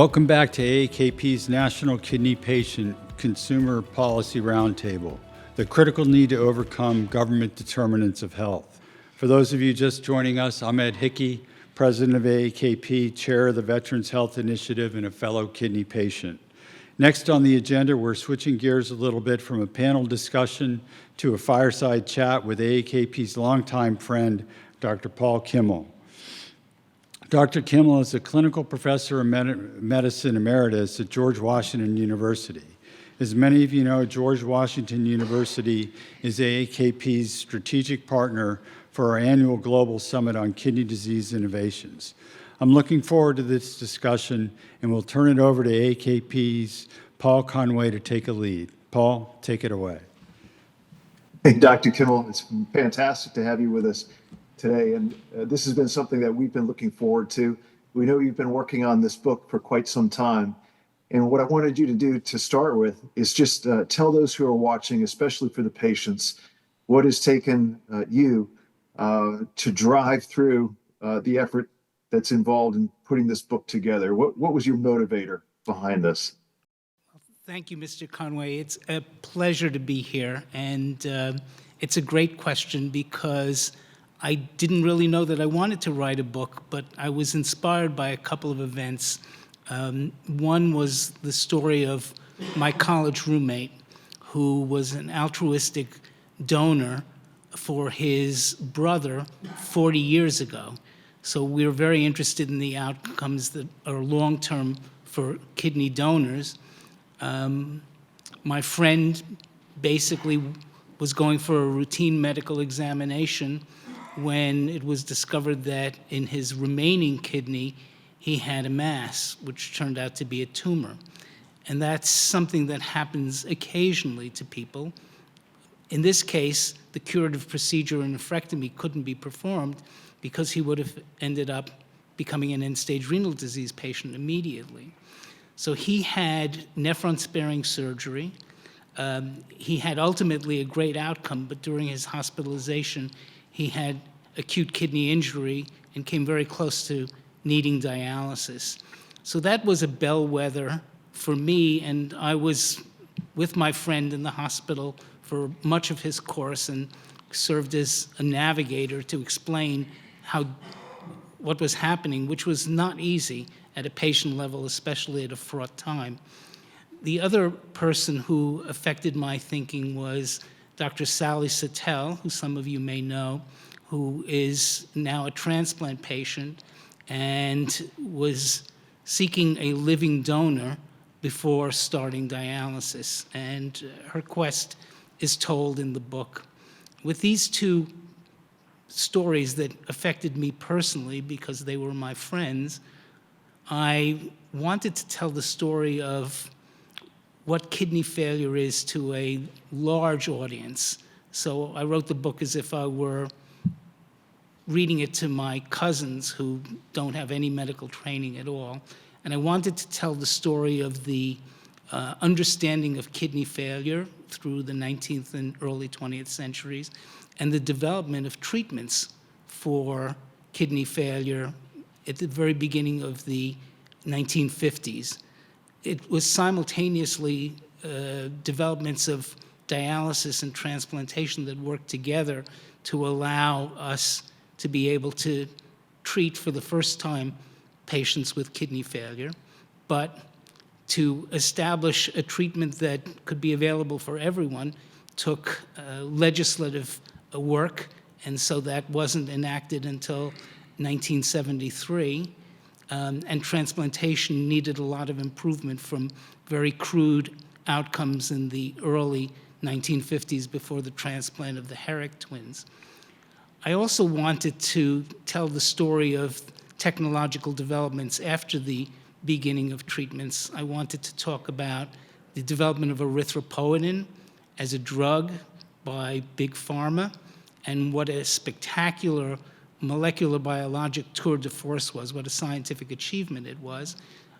Welcome back to AAKP's National Kidney Patient Consumer Policy Roundtable, the critical need to overcome government determinants of health. For those of you just joining us, I'm Ed Hickey, President of AAKP, Chair of the Veterans Health Initiative, and a fellow kidney patient. Next on the agenda, we're switching gears a little bit from a panel discussion to a fireside chat with AAKP's longtime friend, Dr. Paul Kimmel. Dr. Kimmel is a clinical professor of medicine emeritus at George Washington University. As many of you know, George Washington University is AAKP's strategic partner for our annual Global Summit on Kidney Disease Innovations. I'm looking forward to this discussion, and we'll turn it over to AAKP's Paul Conway to take a lead. Paul, take it away. Hey, Dr. Kimmel, it's fantastic to have you with us today, and this has been something that we've been looking forward to. We know you've been working on this book for quite some time, and what I wanted you to do to start with is just tell those who are watching, especially for the patients, what has taken you to drive through the effort that's involved in putting this book together. What was your motivator behind this? Thank you, Mr. Conway. It's a pleasure to be here, and it's a great question because I didn't really know that I wanted to write a book, but I was inspired by a couple of events. One was the story of my college roommate, who was an altruistic donor for his brother 40 years ago. So we were very interested in the outcomes that are long-term for kidney donors. My friend basically was going for a routine medical examination when it was discovered that in his remaining kidney, he had a mass, which turned out to be a tumor. And that's something that happens occasionally to people. In this case, the curative procedure and nephrectomy couldn't be performed because he would have ended up becoming an end-stage renal disease patient immediately. So he had nephron-sparing surgery. He had ultimately a great outcome, but during his hospitalization, he had acute kidney injury and came very close to needing dialysis. So that was a bellwether for me, and I was with my friend in the hospital for much of his course and served as a navigator to explain what was happening, which was not easy at a patient level, especially at a fraught time. The other person who affected my thinking was Dr. Sally Sattel, who some of you may know, who is now a transplant patient and was seeking a living donor before starting dialysis. And her quest is told in the book. With these two stories that affected me personally because they were my friends, I wanted to tell the story of what kidney failure is to a large audience. So I wrote the book as if I were reading it to my cousins who don't have any medical training at all. And I wanted to tell the story of the understanding of kidney failure through the 19th and early 20th centuries, and the development of treatments for kidney failure at the very beginning of the 1950s. It was simultaneously developments of dialysis and transplantation that worked together to allow us to be able to treat for the first time patients with kidney failure, but to establish a treatment that could be available for everyone took legislative work, and so that wasn't enacted until 1973. And transplantation needed a lot of improvement from very crude outcomes in the early 1950s before the transplant of the Herrick twins. I also wanted to tell the story of technological developments after the beginning of treatments. I wanted to talk about the development of erythropoietin as a drug by Big Pharma, and what a spectacular molecular biologic tour de force was, what a scientific achievement it was.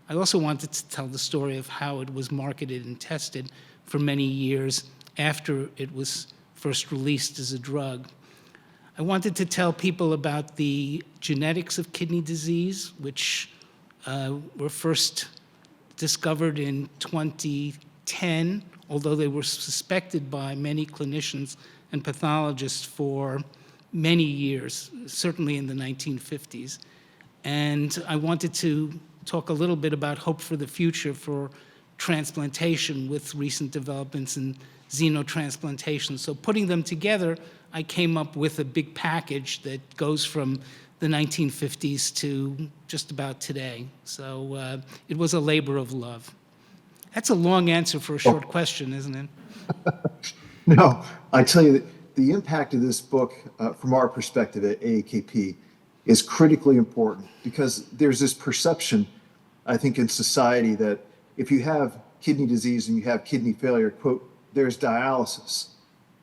I also wanted to tell the story of how it was marketed and tested for many years after it was first released as a drug. I wanted to tell people about the genetics of kidney disease, which were first discovered in 2010, although they were suspected by many clinicians and pathologists for many years, certainly in the 1950s. And I wanted to talk a little bit about hope for the future for transplantation with recent developments in xenotransplantation. So putting them together, I came up with a big package that goes from the 1950s to just about today. So it was a labor of love. That's a long answer for a short question, isn't it? No, I tell you that the impact of this book, from our perspective at AAKP, is critically important because there's this perception, I think, in society that if you have kidney disease and you have kidney failure, quote, there's dialysis,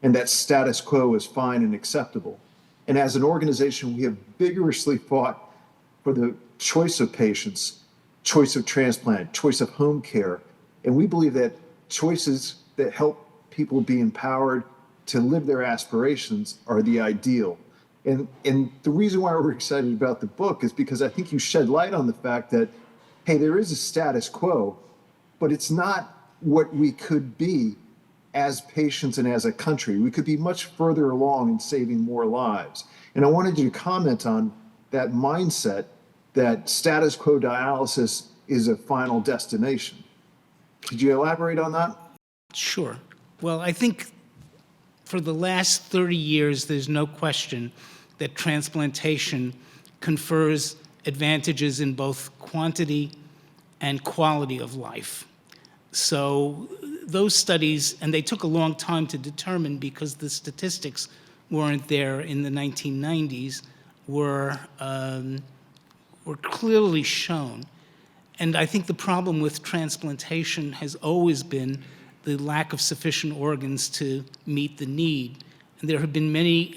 and that status quo is fine and acceptable. And as an organization, we have vigorously fought for the choice of patients, choice of transplant, choice of home care. And we believe that choices that help people be empowered to live their aspirations are the ideal. And the reason why we're excited about the book is because I think you shed light on the fact that, hey, there is a status quo, but it's not what we could be as patients and as a country. We could be much further along in saving more lives. And I wanted you to comment on that mindset that status quo dialysis is a final destination. Could you elaborate on that? Sure. Well, I think for the last 30 years, there's no question that transplantation confers advantages in both quantity and quality of life. So those studies, and they took a long time to determine because the statistics weren't there in the 1990s, were clearly shown. And I think the problem with transplantation has always been the lack of sufficient organs to meet the need. And there have been many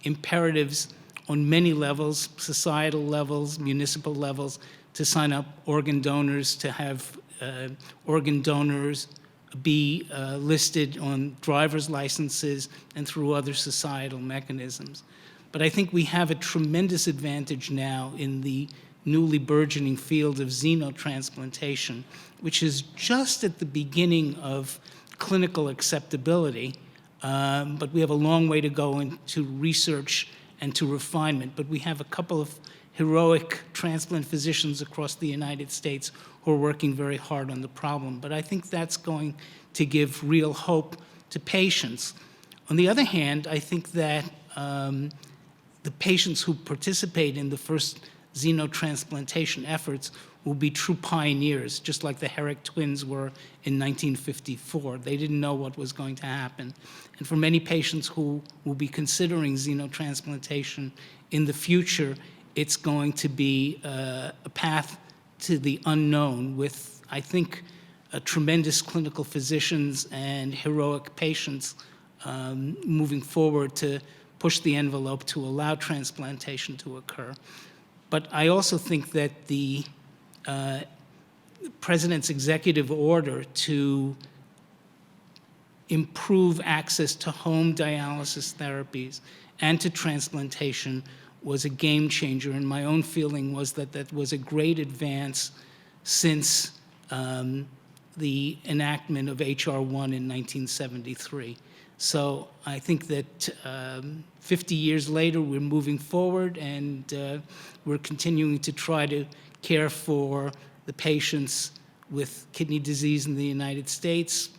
imperatives on many levels, societal levels, municipal levels, to sign up organ donors, to have organ donors be listed on driver's licenses and through other societal mechanisms. But I think we have a tremendous advantage now in the newly burgeoning field of xenotransplantation, which is just at the beginning of clinical acceptability, but we have a long way to go into research and to refinement. But we have a couple of heroic transplant physicians across the United States who are working very hard on the problem. But I think that's going to give real hope to patients. On the other hand, I think that the patients who participate in the first xenotransplantation efforts will be true pioneers, just like the Herrick twins were in 1954. They didn't know what was going to happen. And for many patients who will be considering xenotransplantation in the future, it's going to be a path to the unknown with, I think, tremendous clinical physicians and heroic patients moving forward to push the envelope to allow transplantation to occur. But I also think that the President's executive order to improve access to home dialysis therapies and to transplantation was a game changer, and my own feeling was that that was a great advance since the enactment of H.R. 1 in 1973. So I think that 50 years later, we're moving forward, and we're continuing to try to care for the patients with kidney disease in the United States,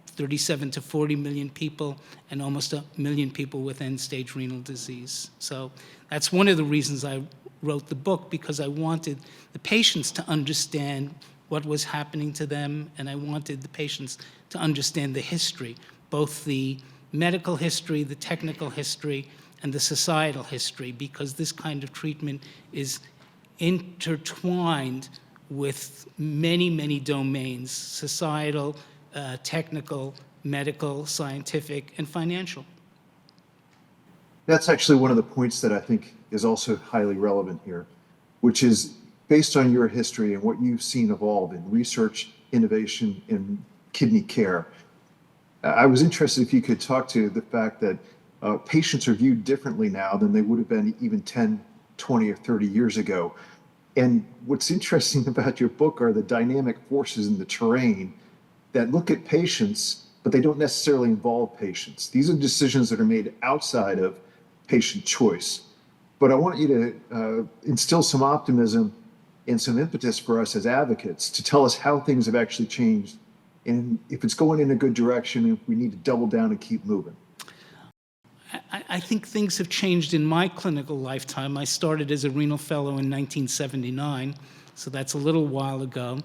37 to 40 million people, and almost 1 million people with end-stage renal disease. So that's one of the reasons I wrote the book, because I wanted the patients to understand what was happening to them, and I wanted the patients to understand the history, both the medical history, the technical history, and the societal history, because this kind of treatment is intertwined with many, many domains: societal, technical, medical, scientific, and financial. That's actually one of the points that I think is also highly relevant here, which is based on your history and what you've seen evolve in research, innovation, in kidney care. I was interested if you could talk to the fact that patients are viewed differently now than they would have been even 10, 20, or 30 years ago. And what's interesting about your book are the dynamic forces in the terrain that look at patients, but they don't necessarily involve patients. These are decisions that are made outside of patient choice. But I want you to instill some optimism and some impetus for us as advocates to tell us how things have actually changed and if it's going in a good direction, if we need to double down and keep moving. I think things have changed in my clinical lifetime. I started as a renal fellow in 1979, so that's a little while ago.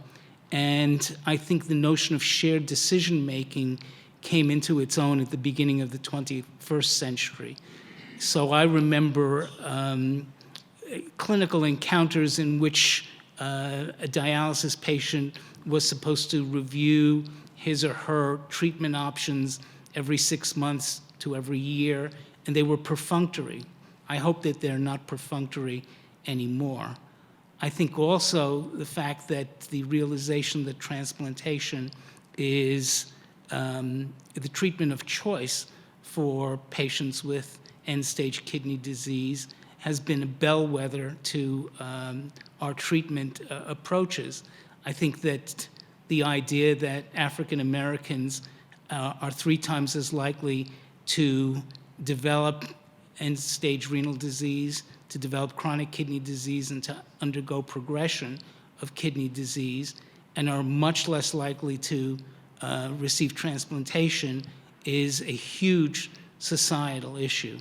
And I think the notion of shared decision-making came into its own at the beginning of the 21st century. So I remember clinical encounters in which a dialysis patient was supposed to review his or her treatment options every 6 months to every year, and they were perfunctory. I hope that they're not perfunctory anymore. I think also the fact that the realization that transplantation is the treatment of choice for patients with end-stage kidney disease has been a bellwether to our treatment approaches. I think that the idea that African Americans are 3 times as likely to develop end-stage renal disease, to develop chronic kidney disease, and to undergo progression of kidney disease, and are much less likely to receive transplantation is a huge societal issue.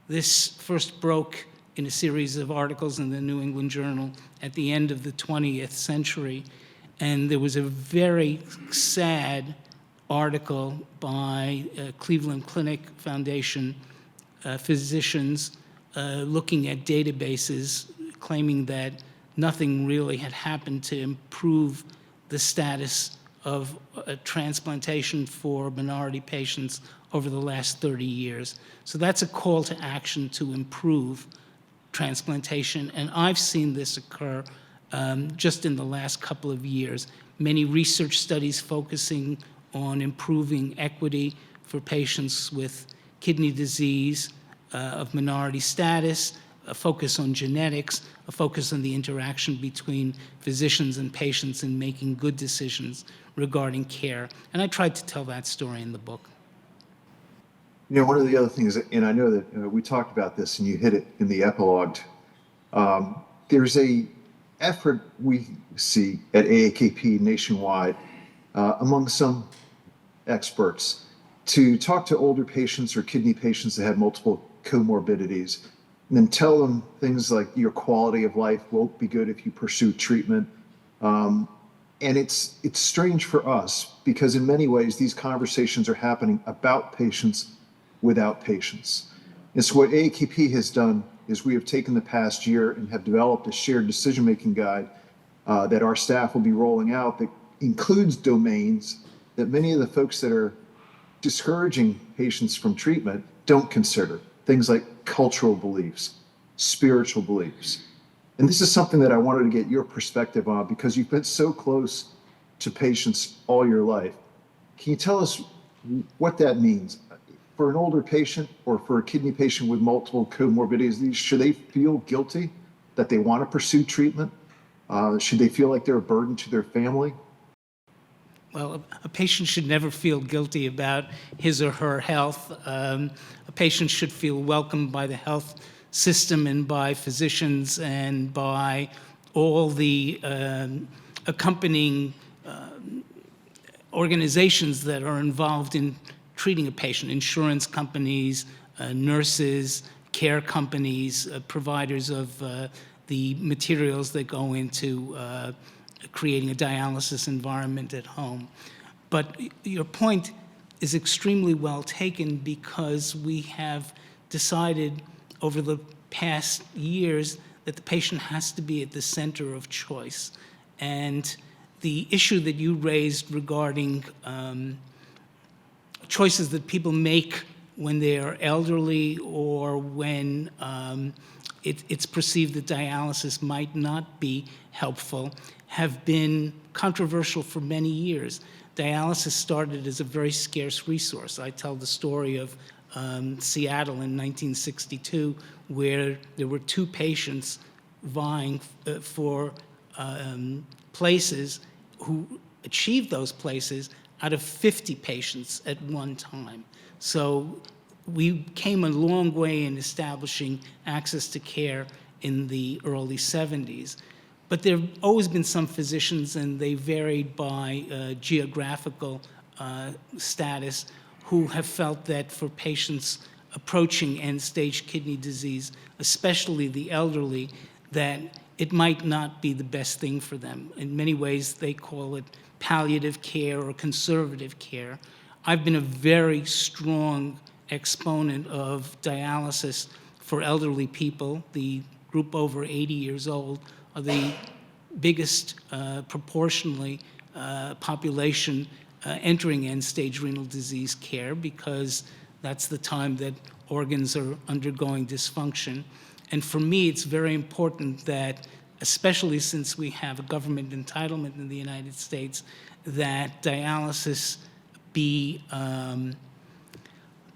This first broke in a series of articles in the New England Journal at the end of the 20th century, and there was a very sad article by Cleveland Clinic Foundation physicians looking at databases claiming that nothing really had happened to improve the status of transplantation for minority patients over the last 30 years. So that's a call to action to improve transplantation, and I've seen this occur just in the last couple of years. Many research studies focusing on improving equity for patients with kidney disease of minority status, a focus on genetics, a focus on the interaction between physicians and patients in making good decisions regarding care. And I tried to tell that story in the book. You know, one of the other things, and I know that we talked about this and you hit it in the epilogue, there's a effort we see at AAKP nationwide among some experts to talk to older patients or kidney patients that have multiple comorbidities and then tell them things like your quality of life won't be good if you pursue treatment. And it's strange for us because in many ways these conversations are happening about patients without patients. And so what AAKP has done is we have taken the past year and have developed a shared decision-making guide that our staff will be rolling out that includes domains that many of the folks that are discouraging patients from treatment don't consider. Things like cultural beliefs, spiritual beliefs. And this is something that I wanted to get your perspective on because you've been so close to patients all your life. Can you tell us what that means? For an older patient or for a kidney patient with multiple comorbidities, should they feel guilty that they want to pursue treatment? Should they feel like they're a burden to their family? Well, a patient should never feel guilty about his or her health. A patient should feel welcomed by the health system and by physicians and by all the accompanying organizations that are involved in treating a patient: insurance companies, nurses, care companies, providers of the materials that go into creating a dialysis environment at home. But your point is extremely well taken because we have decided over the past years that the patient has to be at the center of choice. And the issue that you raised regarding choices that people make when they are elderly or when it's perceived that dialysis might not be helpful have been controversial for many years. Dialysis started as a very scarce resource. I tell the story of Seattle in 1962, where there were 2 patients vying for places, who achieved those places out of 50 patients at one time. So we came a long way in establishing access to care in the early 70s. But there have always been some physicians, and they varied by geographical status, who have felt that for patients approaching end-stage kidney disease, especially the elderly, that it might not be the best thing for them. In many ways, they call it palliative care or conservative care. I've been a very strong exponent of dialysis for elderly people. The group over 80 years old are the biggest proportionally population entering end-stage renal disease care, because that's the time that organs are undergoing dysfunction. And for me, it's very important that, especially since we have a government entitlement in the United States, that dialysis be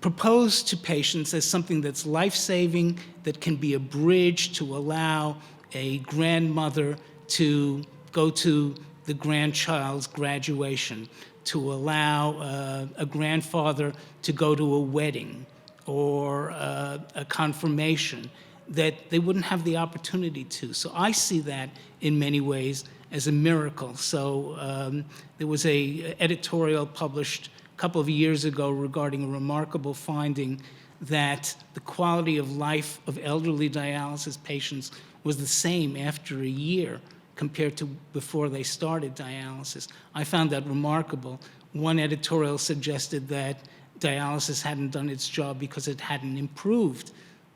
proposed to patients as something that's life-saving, that can be a bridge to allow a grandmother to go to the grandchild's graduation, to allow a grandfather to go to a wedding or a confirmation, that they wouldn't have the opportunity to. So I see that in many ways as a miracle. So there was a editorial published a couple of years ago regarding a remarkable finding that the quality of life of elderly dialysis patients was the same after a year compared to before they started dialysis. I found that remarkable. One editorial suggested that dialysis hadn't done its job because it hadn't improved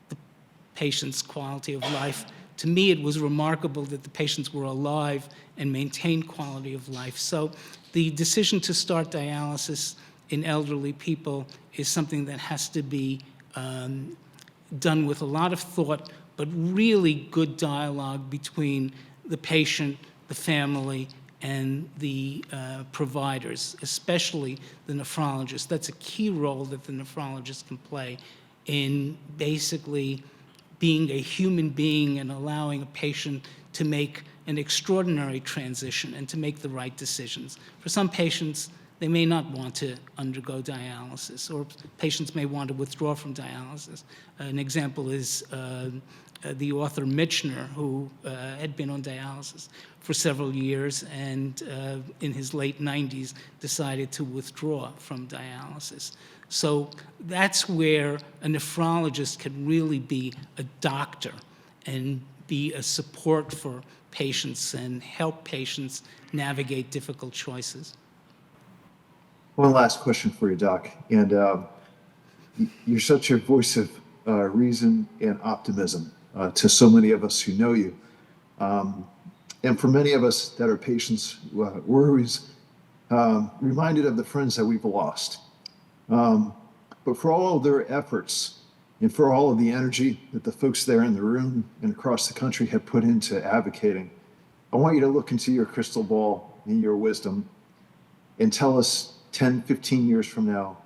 the patient's quality of life. To me, it was remarkable that the patients were alive and maintained quality of life. So the decision to start dialysis in elderly people is something that has to be done with a lot of thought, but really good dialogue between the patient, the family, and the providers, especially the nephrologist. That's a key role that the nephrologist can play in basically being a human being and allowing a patient to make an extraordinary transition and to make the right decisions. For some patients, they may not want to undergo dialysis, or patients may want to withdraw from dialysis. An example is the author Michener, who had been on dialysis for several years and in his late 90s decided to withdraw from dialysis. So that's where a nephrologist can really be a doctor and be a support for patients and help patients navigate difficult choices. One last question for you, Doc. And you're such a voice of reason and optimism to so many of us who know you. And for many of us that are patients, we're always reminded of the friends that we've lost. But for all of their efforts and for all of the energy that the folks there in the room and across the country have put into advocating, I want you to look into your crystal ball and your wisdom and tell us 10, 15 years from now,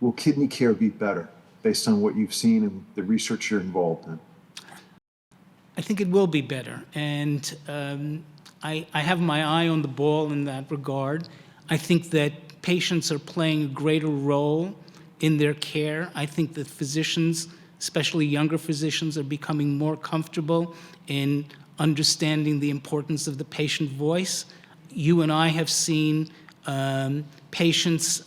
will kidney care be better based on what you've seen and the research you're involved in? I think it will be better. And I have my eye on the ball in that regard. I think that patients are playing a greater role in their care. I think that physicians, especially younger physicians, are becoming more comfortable in understanding the importance of the patient voice. You and I have seen patients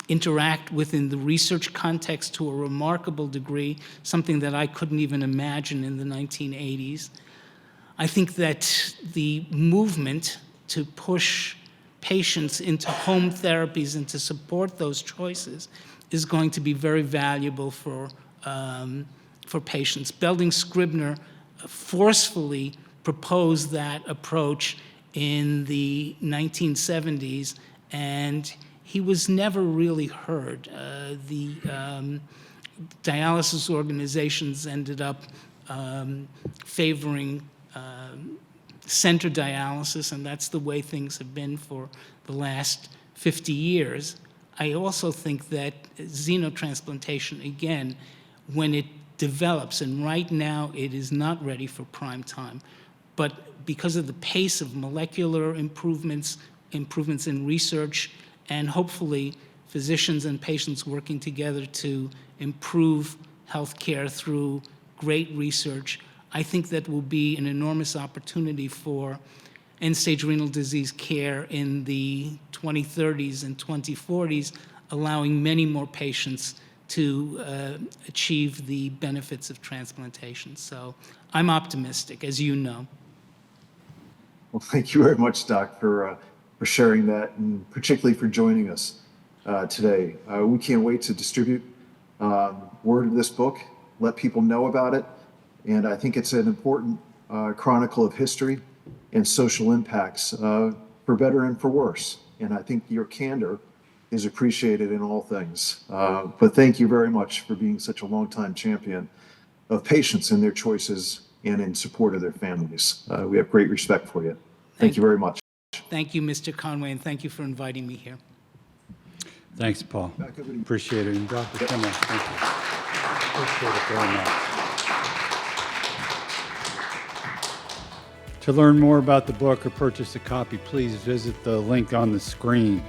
interact within the research context to a remarkable degree, something that I couldn't even imagine in the 1980s. I think that the movement to push patients into home therapies and to support those choices is going to be very valuable for patients. Belding-Scribner forcefully proposed that approach in the 1970s, and he was never really heard. The dialysis organizations ended up favoring center dialysis, and that's the way things have been for the last 50 years. I also think that xenotransplantation, again, when it develops, and right now it is not ready for prime time. But because of the pace of molecular improvements in research, and hopefully physicians and patients working together to improve healthcare through great research, I think that will be an enormous opportunity for end-stage renal disease care in the 2030s and 2040s, allowing many more patients to achieve the benefits of transplantation. So I'm optimistic, as you know. Well, thank you very much, Doc, for sharing that, and particularly for joining us today. We can't wait to distribute word of this book, let people know about it, and I think it's an important chronicle of history and social impacts for better and for worse. And I think your candor is appreciated in all things. But thank you very much for being such a longtime champion of patients and their choices and in support of their families. We have great respect for you. Thank you very much. Thank you, Mr. Conway, and thank you for inviting me here. Thanks, Paul. Appreciate it. And Dr. Kimmel, thank you. Appreciate it very much. To learn more about the book or purchase a copy, please visit the link on the screen.